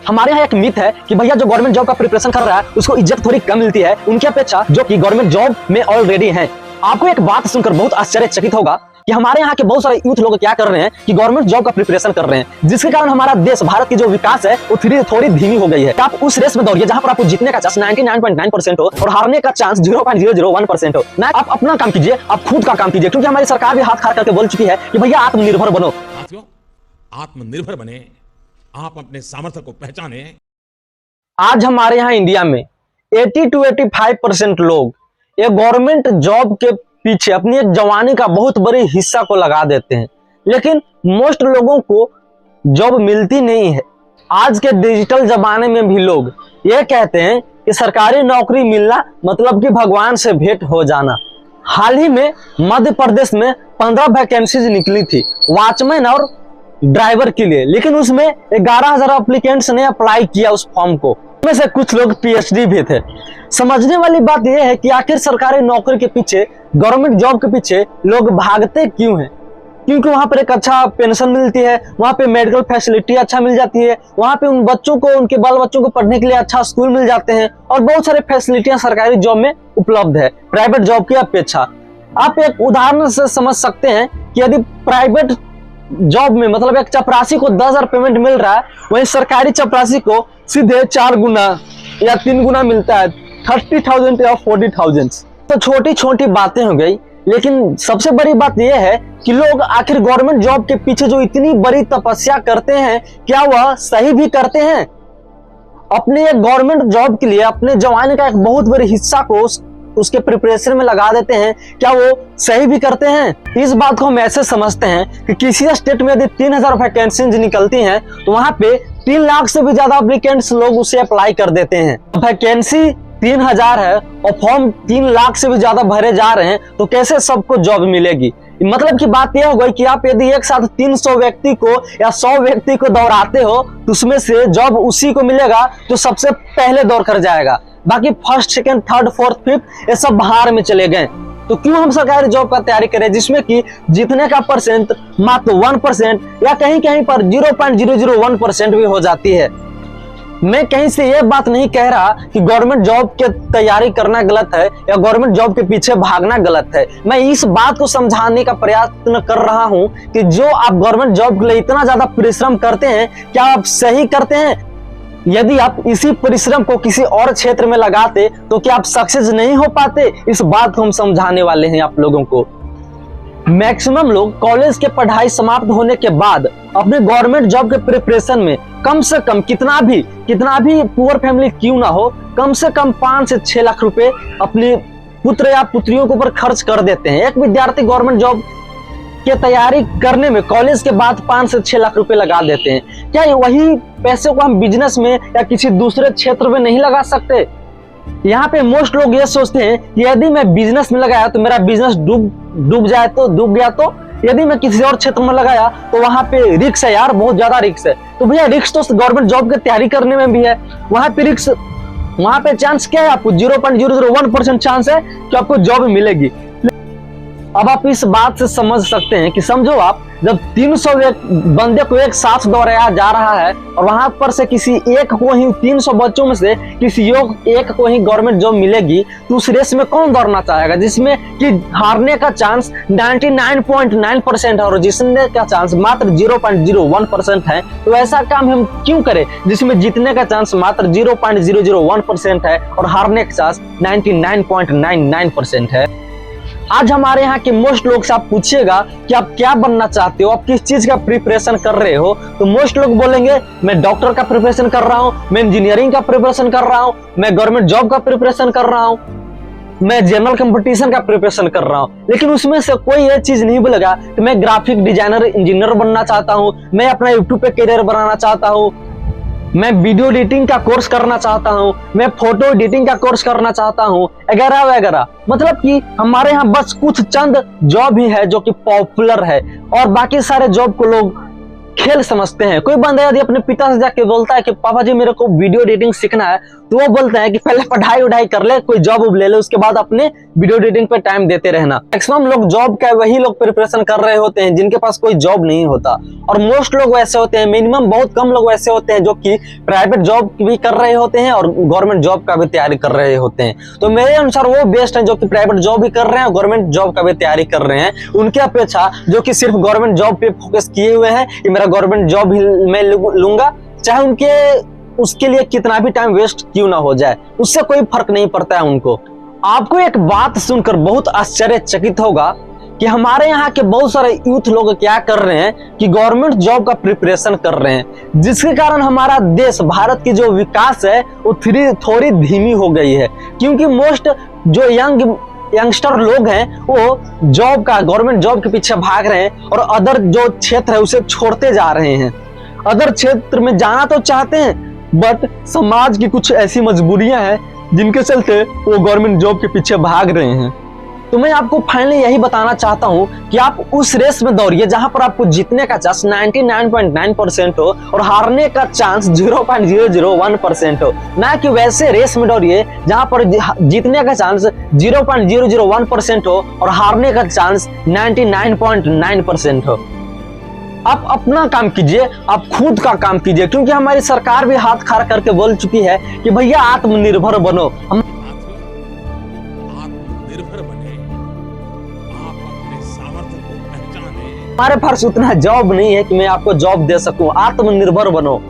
हमारे यहाँ एक मिथ है कि भैया जो गवर्नमेंट जॉब का प्रिपरेशन कर रहा है उसको इज्जत थोड़ी कम मिलती है उनकी अपेक्षा जो कि गवर्नमेंट जॉब में ऑलरेडी हैं। आपको एक बात सुनकर बहुत आश्चर्यचकित होगा कि हमारे यहाँ के बहुत सारे यूथ लोग क्या कर रहे हैं कि गवर्नमेंट जॉब का प्रिपरेशन कर रहे हैं, जिसके कारण हमारा देश भारत की जो विकास है वो थोड़ी धीमी हो गई है। आप उस रेस में दौड़िए जहां पर आपको जीतने का चांस 99.9% हो और हारने का चांस 0.001% हो। ना आप अपना काम कीजिए, आप खुद का काम कीजिए, क्योंकि हमारी सरकार भी हाथ खाड़ करके बोल चुकी है कि भैया आत्मनिर्भर बनो। साथियों, आत्मनिर्भर बने, आप अपने सामर्थ्य को पहचाने। आज हमारे यहाँ इंडिया में 80 to 85% लोग ये गवर्नमेंट जॉब के पीछे अपनी एक जवानी का बहुत बड़ी हिस्सा को लगा देते हैं, लेकिन मोस्ट लोगों को जॉब मिलती नहीं है। आज के डिजिटल जमाने में भी लोग ये कहते हैं कि सरकारी नौकरी मिलना मतलब कि भगवान से भेंट हो जाना। हाल ही में मध्य प्रदेश में 15 वैकेंसीज निकली थी वॉचमैन और ड्राइवर के लिए, लेकिन उसमें 11,000 एप्लीकेंट्स ने अप्लाई किया उस फॉर्म को। उनमें से कुछ लोग पीएचडी भी थे। समझने वाली बात यह है कि आखिर सरकारी नौकरी के पीछे, गवर्नमेंट जॉब के पीछे लोग भागते क्यों हैं? क्योंकि वहां पर एक अच्छा पेंशन मिलती है, वहां पे मेडिकल फैसिलिटी अच्छा मिल जाती है, वहां पे उन बच्चों को, उनके बाल बच्चों को पढ़ने के लिए अच्छा स्कूल मिल जाते हैं और बहुत सारे फैसिलिटियां सरकारी जॉब में उपलब्ध है प्राइवेट जॉब की अपेक्षा। आप एक उदाहरण से समझ सकते हैं कि यदि प्राइवेट जॉब में मतलब एक चपरासी को 10,000 पेमेंट मिल रहा है, वहीं सरकारी चपरासी को सीधे 4 गुना या 3 गुना मिलता है, 30,000 या 40,000। तो छोटी छोटी बातें हो गई, लेकिन सबसे बड़ी बात यह है कि लोग आखिर गवर्नमेंट जॉब के पीछे जो इतनी बड़ी तपस्या करते हैं, क्या वह सही भी करते हैं? अपने एक गवर्नमेंट जॉब के लिए अपने जवानी का एक बहुत बड़ी हिस्सा को उसके प्रिपरेशन में लगा देते हैं, क्या वो सही भी करते हैं? इस बात को हम ऐसे समझते हैं कि किसी स्टेट में यदि 3,000 वैकेंसीज निकलती हैं तो वहां पे 3 लाख से भी ज्यादा एप्लीकेंट्स लोग उसे अप्लाई कर देते हैं। वैकेंसी 3,000 है और फॉर्म 3 लाख से भी ज्यादा भरे जा रहे हैं, तो कैसे सबको जॉब मिलेगी? मतलब की बात यह हो गई कि आप यदि एक साथ 300 व्यक्ति को या 100 व्यक्ति को दौड़ाते हो तो उसमें से जॉब उसी को मिलेगा जो सबसे पहले दौड़ कर जाएगा। बाकी first, second, third, fourth, fifth ये सब बाहर में चले गए। तो क्यों हम सरकारी जॉब का तैयारी करें जिसमें कि जीतने का परसेंट मात्र 1% या कहीं कहीं पर 0.001% भी हो जाती है। मैं कहीं से ये बात नहीं कह रहा कि गवर्नमेंट जॉब की तैयारी करना गलत है या गवर्नमेंट जॉब के पीछे भागना गलत है। मैं इस बात को समझाने का प्रयत्न कर रहा हूं कि जो आप गवर्नमेंट जॉब के लिए इतना ज्यादा परिश्रम करते हैं, क्या आप सही करते हैं? यदि आप इसी परिश्रम को किसी और क्षेत्र में लगाते तो क्या आप सक्सेस नहीं हो पाते? इस बात को हम समझाने वाले हैं आप लोगों को। मैक्सिमम लोग कॉलेज के पढ़ाई समाप्त होने के बाद अपने गवर्नमेंट जॉब के प्रिपरेशन में कम से कम कितना भी पुअर फैमिली क्यों ना हो, कम से कम 5 से 6 लाख रुपए अपने पुत्र या पुत्रियों के ऊपर खर्च कर देते हैं। एक विद्यार्थी गवर्नमेंट जॉब की तैयारी करने में कॉलेज के बाद 5 से 6 लाख रुपए लगा देते हैं। क्या वही पैसे को हम बिजनेस में या किसी दूसरे क्षेत्र में नहीं लगा सकते? यहाँ पे मोस्ट लोग ये सोचते हैं कि यदि मैं बिजनेस में लगाया तो मेरा बिजनेस डूब गया, तो यदि मैं किसी और क्षेत्र में लगाया तो वहां पे रिस्क है यार, बहुत ज्यादा रिस्क है। तो भैया रिस्क तो गवर्नमेंट जॉब की तैयारी करने में भी है, वहां पे रिस्क, वहां पे चांस क्या है? आपको 0.001% चांस है कि आपको जॉब मिलेगी। अब आप इस बात से समझ सकते हैं कि समझो आप जब 300 बंदे को एक साथ दौड़ाया जा रहा है और वहां पर से किसी एक को ही, 300 बच्चों में से किसी एक को ही गवर्नमेंट जॉब मिलेगी, तो उस रेस में कौन दौड़ना चाहेगा जिसमें कि हारने का चांस 99.9% है और जीतने का चांस मात्र 0.01% है? तो ऐसा काम हम क्यों करें जिसमें जीतने का चांस मात्र 0.001% है और हारने का चांस 99.99% है? आज हमारे यहाँ के मोस्ट लोग से आप पूछिएगा कि आप क्या बनना चाहते हो, आप किस चीज का प्रिपरेशन कर रहे हो, तो मोस्ट लोग बोलेंगे मैं डॉक्टर का प्रिपरेशन कर रहा हूँ, मैं इंजीनियरिंग का प्रिपरेशन कर रहा हूँ, मैं गवर्नमेंट जॉब का प्रिपरेशन कर रहा हूँ, मैं जनरल कंपटीशन का प्रिपरेशन कर रहा हूँ। लेकिन उसमें से कोई ये चीज नहीं बोलेगा कि मैं ग्राफिक डिजाइनर, इंजीनियर बनना चाहता हूँ, मैं अपना यूट्यूब पे करियर बनाना चाहता हूँ, मैं वीडियो एडिटिंग का कोर्स करना चाहता हूँ, मैं फोटो एडिटिंग का कोर्स करना चाहता हूँ, वगैरह वगैरह। मतलब कि हमारे यहाँ बस कुछ चंद जॉब ही है जो कि पॉपुलर है और बाकी सारे जॉब को लोग खेल समझते हैं। कोई बंदा यदि अपने पिता से जाके बोलता है कि पापा जी मेरे को वीडियो एडिटिंग सीखना है, तो वो बोलते हैं कि पहले पढ़ाई उढ़ाई कर ले, कोई जॉब उब ले ले, उसके बाद अपने वीडियो एडिटिंग पे टाइम देते रहना। मैक्सिमम लोग जॉब का वही लोग प्रिपरेशन कर रहे होते हैं जिनके पास कोई जॉब नहीं होता, और मोस्ट लोग वैसे होते हैं, मिनिमम बहुत कम लोग वैसे होते हैं जो कि प्राइवेट जॉब भी कर रहे होते हैं और गवर्नमेंट जॉब का भी तैयारी कर रहे होते हैं। तो मेरे अनुसार वो बेस्ट है जो कि प्राइवेट जॉब भी कर रहे हैं और गवर्नमेंट जॉब का भी तैयारी कर रहे हैं, उनके अपेक्षा जो कि सिर्फ गवर्नमेंट जॉब पे फोकस किए हुए हैं कि मेरा गवर्नमेंट जॉब ही मैं लूंगा, चाहे उनके उसके लिए कितना भी टाइम वेस्ट क्यों ना हो जाए, उससे कोई फर्क नहीं पड़ता है उनको। आपको एक बात सुनकर बहुत आश्चर्यचकित होगा कि हमारे यहाँ के बहुत सारे यूथ लोग क्या कर रहे हैं कि गवर्नमेंट जॉब का प्रिपरेशन कर रहे हैं, जिसके कारण हमारा देश भारत की जो विकास है वो थोड़ी धीमी हो गई है, क्योंकि मोस्ट जो यंगस्टर लोग हैं वो जॉब का गवर्नमेंट जॉब के पीछे भाग रहे हैं और अदर जो क्षेत्र है उसे छोड़ते जा रहे हैं। अदर क्षेत्र में जाना तो चाहते हैं बट समाज की कुछ ऐसी मजबूरियां हैं जिनके चलते वो गवर्नमेंट जॉब के पीछे भाग रहे हैं। तो मैं आपको फाइनली यही बताना चाहता हूं कि आप उस रेस में दौड़िए जहां पर आपको जीतने का चांस 99.9% हो और हारने का चांस 0.001% हो, ना कि वैसे रेस में दौड़िए जहां पर जीतने का चांस 0.001% हो और हारने का चांस 99.9% हो। आप अपना काम कीजिए, आप खुद का काम कीजिए, क्योंकि हमारी सरकार भी हाथ खड़ा करके बोल चुकी है कि भैया आत्मनिर्भर बनो। आत्मनिर्भर बने, आप अपने सामर्थ्य को पहचाने। हमारे पास उतना जॉब नहीं है कि मैं आपको जॉब दे सकूं, आत्मनिर्भर बनो।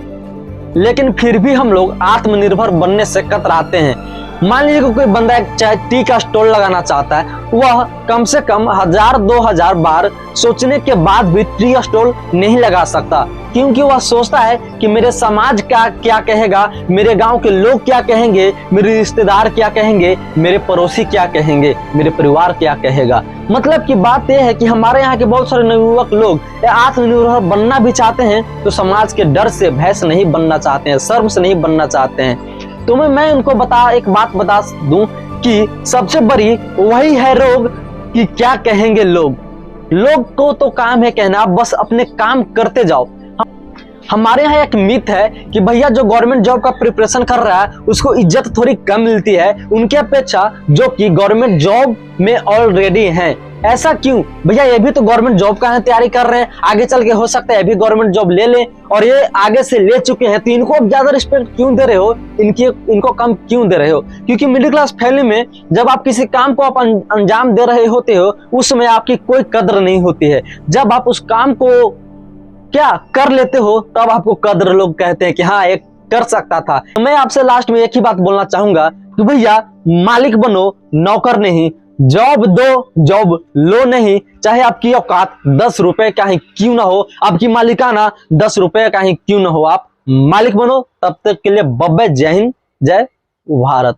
लेकिन फिर भी हम लोग आत्मनिर्भर बनने से कतराते हैं। मान लीजिए कोई बंदा एक चाय टी का स्टॉल लगाना चाहता है, वह कम से कम 1000-2000 बार सोचने के बाद भी टी स्टॉल नहीं लगा सकता, क्योंकि वह सोचता है कि मेरे समाज का क्या कहेगा, मेरे गांव के लोग क्या कहेंगे, मेरे रिश्तेदार क्या कहेंगे, मेरे पड़ोसी क्या कहेंगे, मेरे परिवार क्या कहेगा। मतलब की बात यह है कि हमारे यहाँ के बहुत सारे नवयुवक लोग आत्मनिर्भर बनना भी चाहते हैं तो समाज के डर से भय से नहीं बनना चाहते हैं, शर्म से नहीं बनना चाहते हैं। तो मैं उनको एक बात बता दूं कि सबसे बड़ी वही है रोग कि क्या कहेंगे लोग। लोग को तो काम है कहना, बस अपने काम करते जाओ। हमारे यहाँ एक मिथ है कि भैया जो गवर्नमेंट जॉब का प्रिपरेशन कर रहा है उसको इज्जत थोड़ी कम मिलती है उनके अपेक्षा जो कि गवर्नमेंट जॉब में ऑलरेडी हैं। ऐसा क्यों भैया? ये भी तो गवर्नमेंट जॉब का है, तैयारी कर रहे हैं, आगे चल के हो सकता है ये भी गवर्नमेंट जॉब ले लें, और ये आगे से ले चुके हैं, तो इनको ज्यादा रिस्पेक्ट क्यों दे रहे हो, इनको कम क्यों दे रहे हो? क्योंकि मिडिल क्लास फैमिली में जब आप किसी काम को आप अंजाम दे रहे होते हो उस समय आपकी कोई कदर नहीं होती है। जब आप उस काम को क्या कर लेते हो तब आपको कदर लोग कहते हैं कि हाँ एक कर सकता था। मैं आपसे लास्ट में एक ही बात बोलना चाहूंगा कि भैया मालिक बनो, नौकर नहीं। जॉब दो, जॉब लो नहीं, चाहे आपकी औकात 10 रुपए का ही क्यों ना हो, आपकी मालिकाना 10 रुपए का ही क्यों ना हो, आप मालिक बनो। तब तक के लिए बब्बे, जय हिंद, जय भारत।